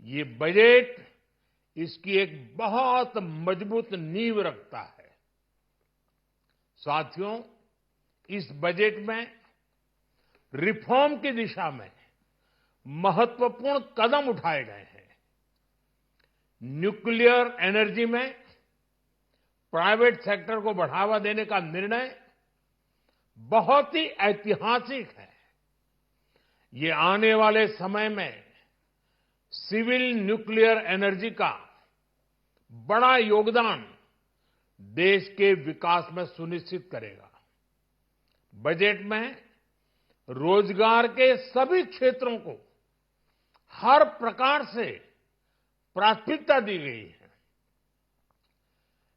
ये बजट इसकी एक बहुत मजबूत नींव रखता है। साथियों, इस बजट में रिफॉर्म की दिशा में महत्वपूर्ण कदम उठाए गए हैं। न्यूक्लियर एनर्जी में प्राइवेट सेक्टर को बढ़ावा देने का निर्णय बहुत ही ऐतिहासिक है। ये आने वाले समय में सिविल न्यूक्लियर एनर्जी का बड़ा योगदान देश के विकास में सुनिश्चित करेगा। बजट में रोजगार के सभी क्षेत्रों को हर प्रकार से प्राथमिकता दी गई है।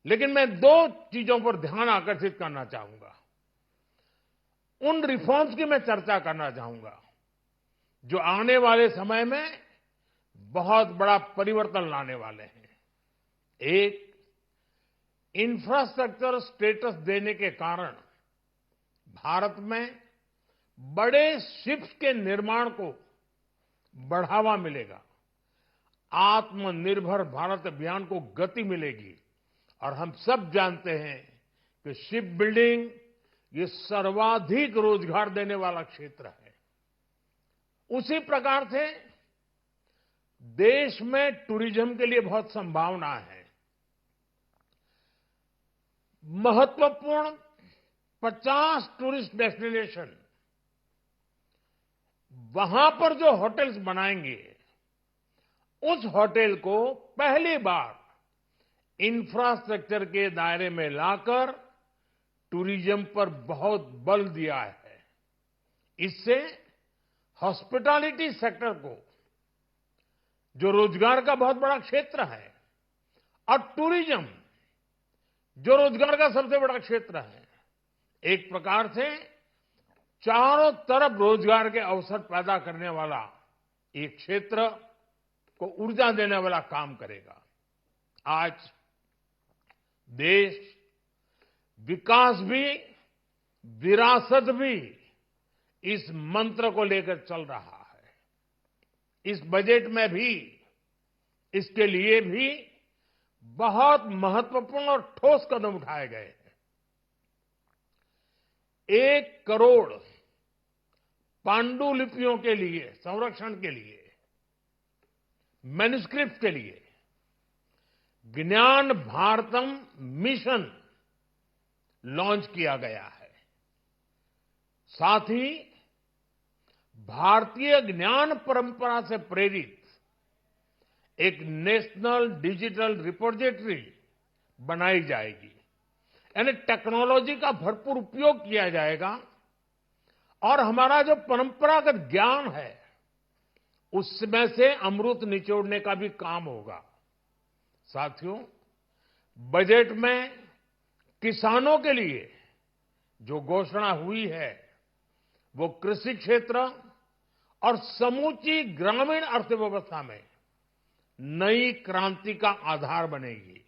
लेकिन मैं दो चीजों पर ध्यान आकर्षित करना चाहूंगा। उन रिफॉर्म्स की मैं चर्चा करना चाहूंगा जो आने वाले समय में बहुत बड़ा परिवर्तन लाने वाले हैं। एक, इंफ्रास्ट्रक्चर स्टेटस देने के कारण भारत में बड़े शिप्स के निर्माण को बढ़ावा मिलेगा। आत्मनिर्भर भारत अभियान को गति मिलेगी। और हम सब जानते हैं कि शिप बिल्डिंग ये सर्वाधिक रोजगार देने वाला क्षेत्र है। उसी प्रकार से देश में टूरिज्म के लिए बहुत संभावना है। महत्वपूर्ण 50 टूरिस्ट डेस्टिनेशन, वहां पर जो होटल्स बनाएंगे, उस होटल को पहली बार इंफ्रास्ट्रक्चर के दायरे में लाकर टूरिज्म पर बहुत बल दिया है। इससे हॉस्पिटैलिटी सेक्टर को, जो रोजगार का बहुत बड़ा क्षेत्र है, और टूरिज्म जो रोजगार का सबसे बड़ा क्षेत्र है, एक प्रकार से चारों तरफ रोजगार के अवसर पैदा करने वाला एक क्षेत्र को ऊर्जा देने वाला काम करेगा। आज देश विकास भी, विरासत भी इस मंत्र को लेकर चल रहा है। इस बजट में भी इसके लिए भी बहुत महत्वपूर्ण और ठोस कदम उठाए गए हैं। 1 करोड़ पांडुलिपियों के लिए संरक्षण के लिए, मैन्युस्क्रिप्ट के लिए ज्ञान भारतम मिशन लॉन्च किया गया है। साथ ही भारतीय ज्ञान परंपरा से प्रेरित एक नेशनल डिजिटल रिपोजिटरी बनाई जाएगी। यानी टेक्नोलॉजी का भरपूर उपयोग किया जाएगा और हमारा जो परंपरागत ज्ञान है उसमें से अमृत निचोड़ने का भी काम होगा। साथियों, बजट में किसानों के लिए जो घोषणा हुई है वो कृषि क्षेत्र और समूची ग्रामीण अर्थव्यवस्था में नई क्रांति का आधार बनेगी।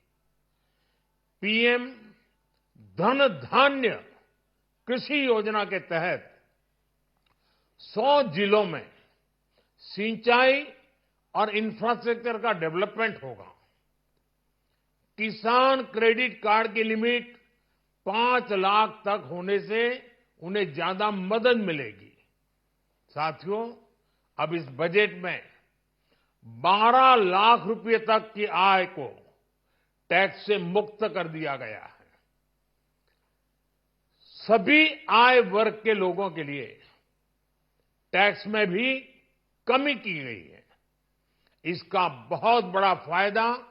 पीएम धन धान्य कृषि योजना के तहत 100 जिलों में सिंचाई और इंफ्रास्ट्रक्चर का डेवलपमेंट होगा। किसान क्रेडिट कार्ड की लिमिट 5 लाख तक होने से उन्हें ज्यादा मदद मिलेगी। साथियों, अब इस बजट में 12 लाख रुपए तक की आय को टैक्स से मुक्त कर दिया गया है। सभी आय वर्ग के लोगों के लिए टैक्स में भी कमी की गई है। इसका बहुत बड़ा फायदा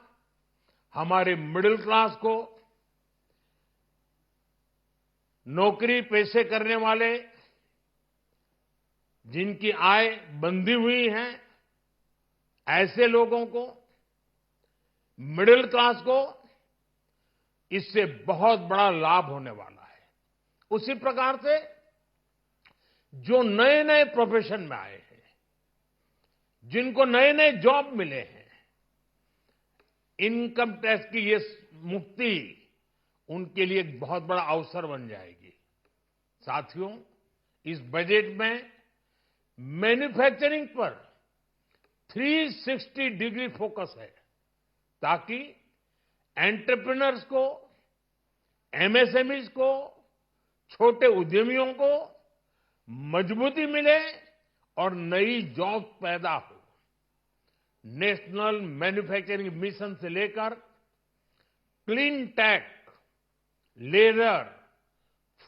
हमारे मिडिल क्लास को, नौकरी पेशे करने वाले जिनकी आय बंधी हुई है, ऐसे लोगों को, मिडिल क्लास को इससे बहुत बड़ा लाभ होने वाला है। उसी प्रकार से जो नए नए प्रोफेशन में आए हैं, जिनको नए नए जॉब मिले हैं, इनकम टैक्स की ये मुक्ति उनके लिए एक बहुत बड़ा अवसर बन जाएगी। साथियों, इस बजट में मैन्युफैक्चरिंग पर 360 डिग्री फोकस है ताकि एंटरप्रेन्योर्स को, एमएसएमईज को, छोटे उद्यमियों को मजबूती मिले और नई जॉब पैदा हो। नेशनल मैन्युफैक्चरिंग मिशन से लेकर clean tech, leather,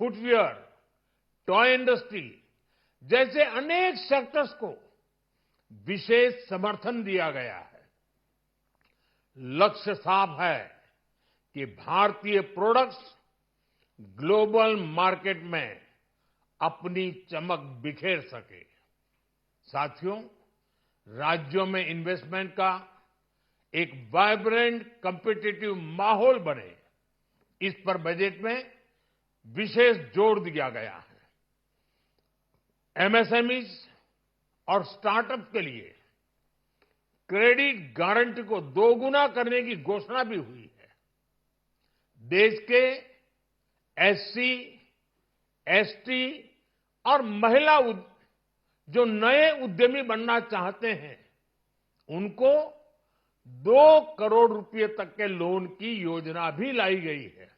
footwear, toy industry जैसे अनेक सेक्टर्स को विशेष समर्थन दिया गया है। लक्ष्य साफ है कि भारतीय प्रोडक्ट्स ग्लोबल मार्केट में अपनी चमक बिखेर सके। साथियों, राज्यों में इन्वेस्टमेंट का एक वाइब्रेंट कॉम्पिटिटिव माहौल बने, इस पर बजट में विशेष जोर दिया गया है। एमएसएमईज और स्टार्टअप के लिए क्रेडिट गारंटी को दोगुना करने की घोषणा भी हुई है। देश के एससी, एसटी और महिला जो नए उद्यमी बनना चाहते हैं, उनको 2 करोड़ रुपए तक के लोन की योजना भी लाई गई है,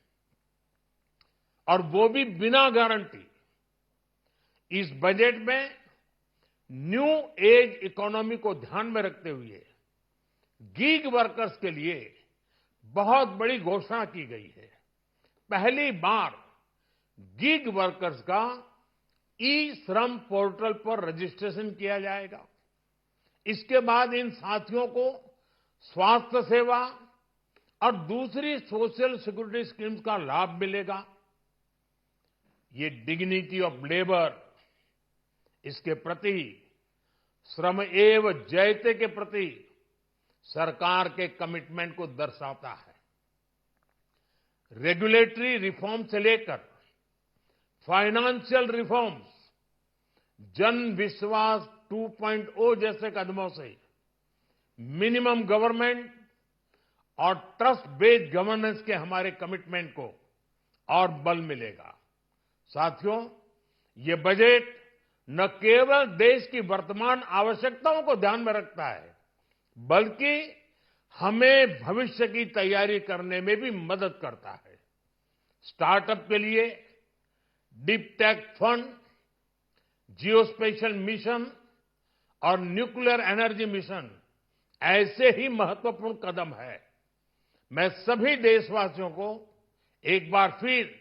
और वो भी बिना गारंटी। इस बजट में न्यू एज इकोनॉमी को ध्यान में रखते हुए गीग वर्कर्स के लिए बहुत बड़ी घोषणा की गई है। पहली बार गीग वर्कर्स का ई श्रम पोर्टल पर रजिस्ट्रेशन किया जाएगा। इसके बाद इन साथियों को स्वास्थ्य सेवा और दूसरी सोशल सिक्योरिटी स्कीम्स का लाभ मिलेगा। ये डिग्निटी ऑफ लेबर, इसके प्रति, श्रम एव जयते के प्रति सरकार के कमिटमेंट को दर्शाता है। रेगुलेटरी रिफॉर्म से लेकर फाइनेंशियल रिफॉर्म्स, जन विश्वास 2.0 जैसे कदमों से मिनिमम गवर्नमेंट और ट्रस्ट बेस्ड गवर्नेंस के हमारे कमिटमेंट को और बल मिलेगा। साथियों, ये बजट न केवल देश की वर्तमान आवश्यकताओं को ध्यान में रखता है, बल्कि हमें भविष्य की तैयारी करने में भी मदद करता है। स्टार्टअप के लिए deep tech fund, geospatial mission और न्यूक्लियर एनर्जी मिशन ऐसे ही महत्वपूर्ण कदम है। मैं सभी देशवासियों को एक बार फिर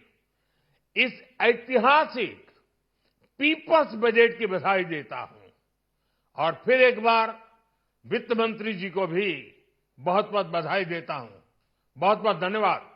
इस ऐतिहासिक पीपल्स बजट की बधाई देता हूं, और फिर एक बार वित्त मंत्री जी को भी बहुत बहुत बधाई देता हूं। बहुत बहुत धन्यवाद।